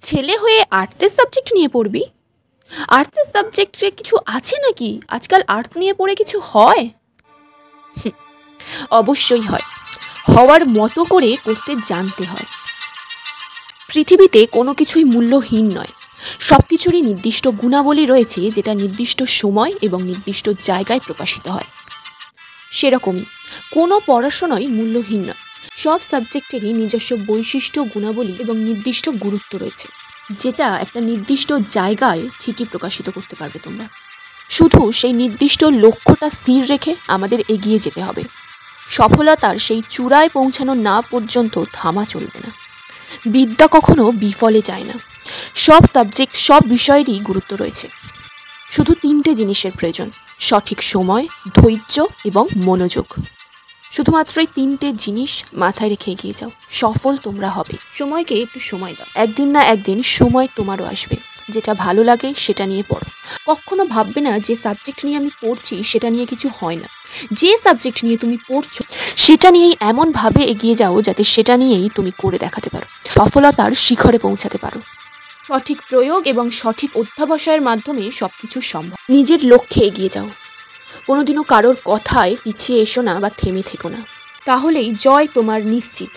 ছেলে হয়ে আর্টসের সাবজেক্ট নিয়ে পড়বি? আর্টসের সাবজেক্টে কিছু আছে নাকি? আজকাল আর্টস নিয়ে পড়ে কিছু হয়? অবশ্যই হয়। হওয়ার মতো করে করতে জানতে হয়। পৃথিবীতে কোনো কিছুই মূল্যহীন নয়। সব কিছুরই নির্দিষ্ট গুণাবলী রয়েছে, যেটা নির্দিষ্ট সময় এবং নির্দিষ্ট জায়গায় প্রকাশিত হয়। সেরকমই কোনো পড়াশোনাই মূল্যহীন নয়। সব সাবজেক্টেরই নিজস্ব বৈশিষ্ট্য, গুণাবলী এবং নির্দিষ্ট গুরুত্ব রয়েছে, যেটা একটা নির্দিষ্ট জায়গায় ঠিকই প্রকাশিত করতে পারবে তোমরা। শুধু সেই নির্দিষ্ট লক্ষ্যটা স্থির রেখে আমাদের এগিয়ে যেতে হবে। সফলতার সেই চূড়ায় পৌঁছানো না পর্যন্ত থামা চলবে না। বিদ্যা কখনো বিফলে যায় না। সব সাবজেক্ট, সব বিষয়েরই গুরুত্ব রয়েছে। শুধু 3টে জিনিসের প্রয়োজন: সঠিক সময়, ধৈর্য এবং মনোযোগ। শুধুমাত্র এই 3টে জিনিস মাথায় রেখে এগিয়ে যাও, সফল তোমরা হবে। সময়কে একটু সময় দাও, একদিন না একদিন সময় তোমারও আসবে। যেটা ভালো লাগে সেটা নিয়ে পড়ো। কখনো ভাববে না যে সাবজেক্ট নিয়ে আমি পড়ছি সেটা নিয়ে কিছু হয় না। যে সাবজেক্ট নিয়ে তুমি পড়ছো সেটা নিয়েই এমনভাবে এগিয়ে যাও যাতে সেটা নিয়েই তুমি করে দেখাতে পারো, সফলতার শিখরে পৌঁছাতে পারো। সঠিক প্রয়োগ এবং সঠিক অধ্যাবসায়ের মাধ্যমে সব কিছু সম্ভব। নিজের লক্ষ্যে এগিয়ে যাও। কোনোদিনও কারোর কথায় পিছিয়ে এসো না বা থেমে থেকো না, তাহলেই জয় তোমার নিশ্চিত।